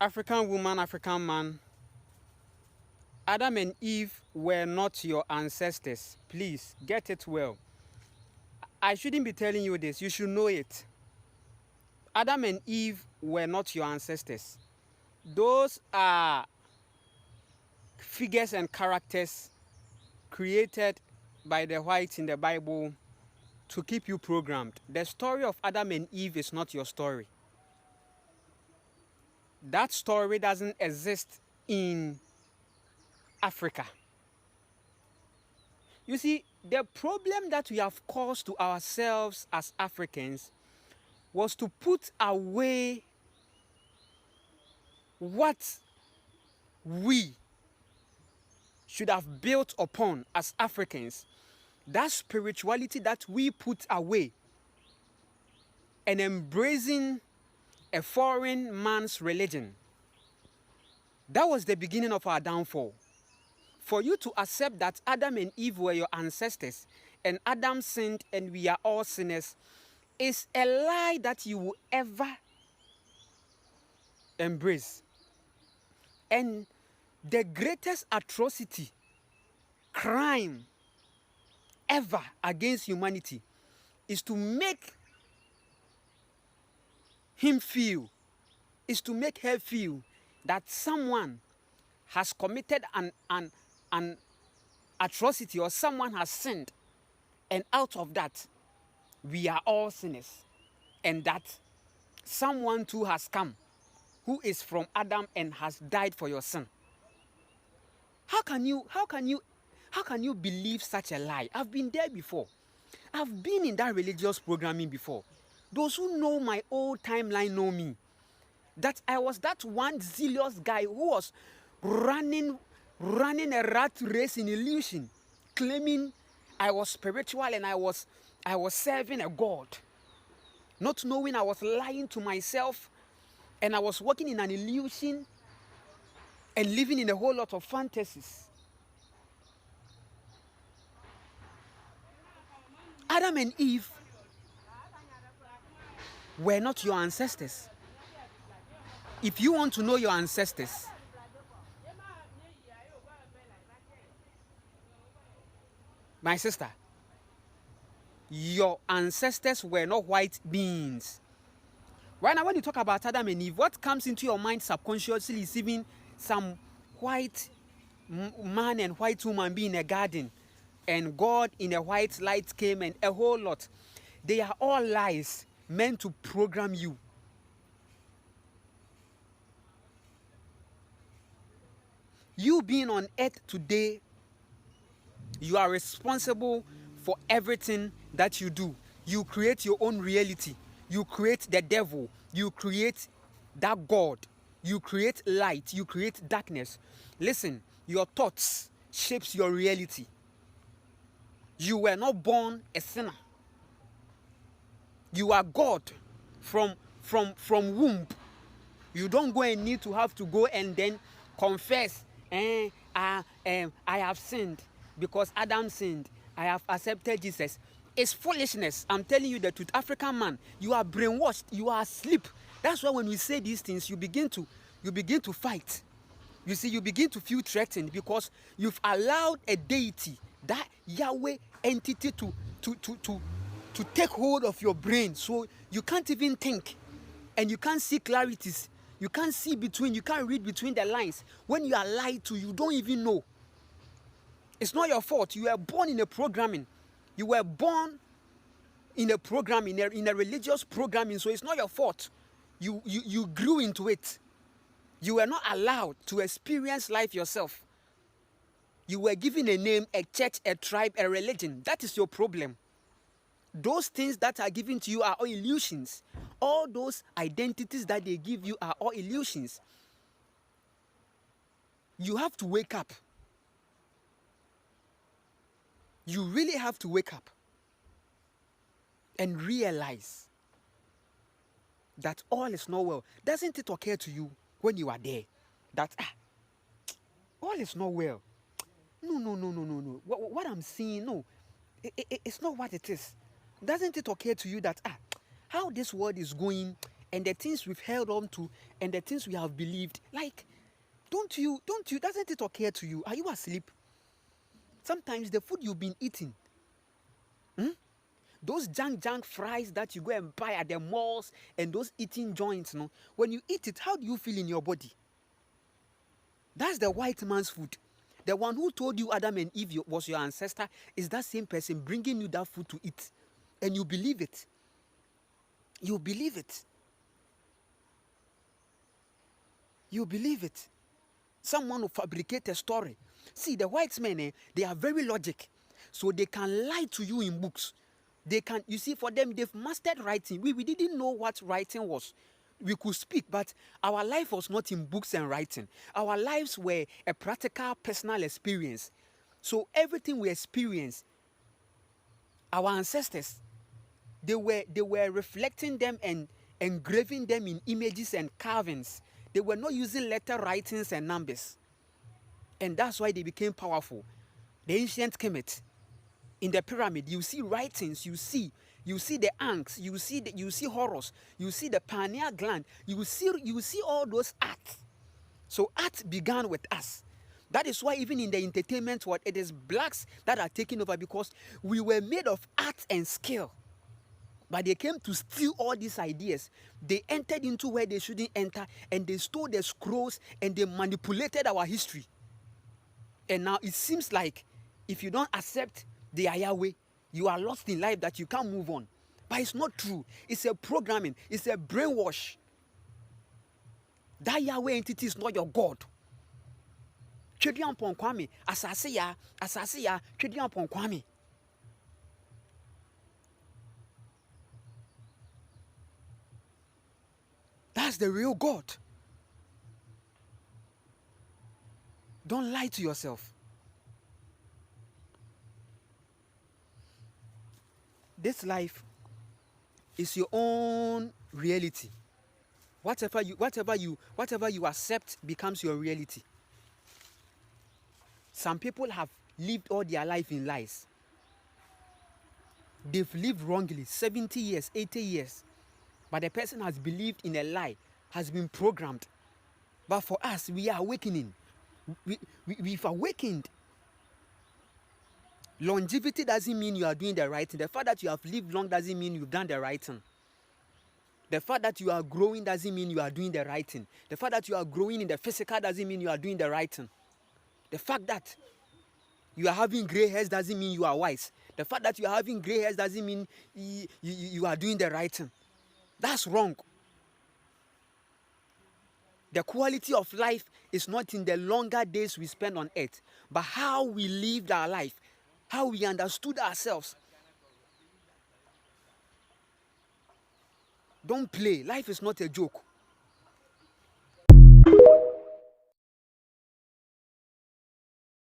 African woman, African man, Adam and Eve were not your ancestors. Please get it well. I shouldn't be telling you this. You should know it. Adam and Eve were not your ancestors. Those are figures and characters created by the whites in the Bible to keep you programmed. The story of Adam and Eve is not your story. That story doesn't exist in Africa. You see, the problem that we have caused to ourselves as Africans was to put away what we should have built upon as Africans. That spirituality that we put away and embracing a foreign man's religion. That was the beginning of our downfall. For you to accept that Adam and Eve were your ancestors and Adam sinned and we are all sinners is a lie that you will ever embrace. And the greatest atrocity, crime ever against humanity is to make him feel, is to make her feel that someone has committed an atrocity or someone has sinned, and out of that we are all sinners, and that someone too has come who is from Adam and has died for your sin. How can you believe such a lie? I've been there before. I've been in that religious programming before. Those who know my old timeline know me. That I was that one zealous guy who was running a rat race in illusion, claiming I was spiritual and I was serving a God, not knowing I was lying to myself and I was working in an illusion and living in a whole lot of fantasies. Adam and Eve were not your ancestors. If you want to know your ancestors, my sister, your ancestors were not white beings. Right now, when you talk about Adam and Eve, what comes into your mind subconsciously is even some white man and white woman being in a garden, and God in a white light came, and a whole lot. They are all lies meant to program you. You being on earth today, you are responsible for everything that you do. You create your own reality. You create the devil. You create that God. You create light. You create darkness. Listen, your thoughts shapes your reality. You were not born a sinner. You are God from womb. You don't go and need to have to go and then confess, I have sinned because Adam sinned. I have accepted Jesus. It's foolishness. I'm telling you the truth. African man, you are brainwashed. You are asleep. That's why when we say these things, you begin to fight. You see, you begin to feel threatened because you've allowed a deity, that Yahweh entity, to take hold of your brain. So you can't even think and you can't see clarities. You can't see between, you can't read between the lines. When you are lied to, you don't even know. It's not your fault. You were born in a programming. You were born in a programming, in a religious programming, so it's not your fault. You grew into it. You were not allowed to experience life yourself. You were given a name, a church, a tribe, a religion. That is your problem. Those things that are given to you are all illusions. All those identities that they give you are all illusions. You have to wake up. You really have to wake up and realize that all is not well. Doesn't it occur to you when you are there that all is not well? No. What I'm seeing, no, it's not what it is. Doesn't it occur to you that how this world is going and the things we've held on to and the things we have believed. Like, don't you, doesn't it occur to you? Are you asleep? Sometimes the food you've been eating, those junk fries that you go and buy at the malls and those eating joints, no, when you eat it, how do you feel in your body? That's the white man's food. The one who told you Adam and Eve was your ancestor is that same person bringing you that food to eat. And you believe it. You believe it. You believe it. Someone will fabricate a story. See, the white men, they are very logic. So they can lie to you in books. They can, you see, for them, they've mastered writing. We didn't know what writing was. We could speak, but our life was not in books and writing. Our lives were a practical, personal experience. So everything we experience, our ancestors, they were reflecting them and engraving them in images and carvings. They were not using letter writings and numbers. And that's why they became powerful. The ancient Kemet, in the pyramid, you see writings, you see the Ankhs, you see Horus, you see the pineal gland, you see all those arts. So art began with us. That is why even in the entertainment world, it is blacks that are taking over, because we were made of art and skill. But they came to steal all these ideas. They entered into where they shouldn't enter, and they stole the scrolls, and they manipulated our history. And now it seems like if you don't accept the Yahweh, you are lost in life, that you can't move on. But it's not true. It's a programming. It's a brainwash. That Yahweh entity is not your God. Twediampon kwame, asase ya, twediampon kwame. That's the real God. Don't lie to yourself. This life is your own reality. Whatever you accept becomes your reality. Some people have lived all their life in lies. They've lived wrongly, 70 years, 80 years. But the person has believed in a lie, has been programmed. But for us, we are awakening. We've awakened. Longevity doesn't mean you are doing the right thing. The fact that you have lived long doesn't mean you've done the right thing. The fact that you are growing doesn't mean you are doing the right thing. The fact that you are growing in the physical doesn't mean you are doing the right thing. The fact that you are having gray hairs doesn't mean you are wise. The fact that you are having gray hairs doesn't mean you are doing the right thing. That's wrong. The quality of life is not in the longer days we spend on earth, but how we lived our life, how we understood ourselves. Don't play. Life is not a joke.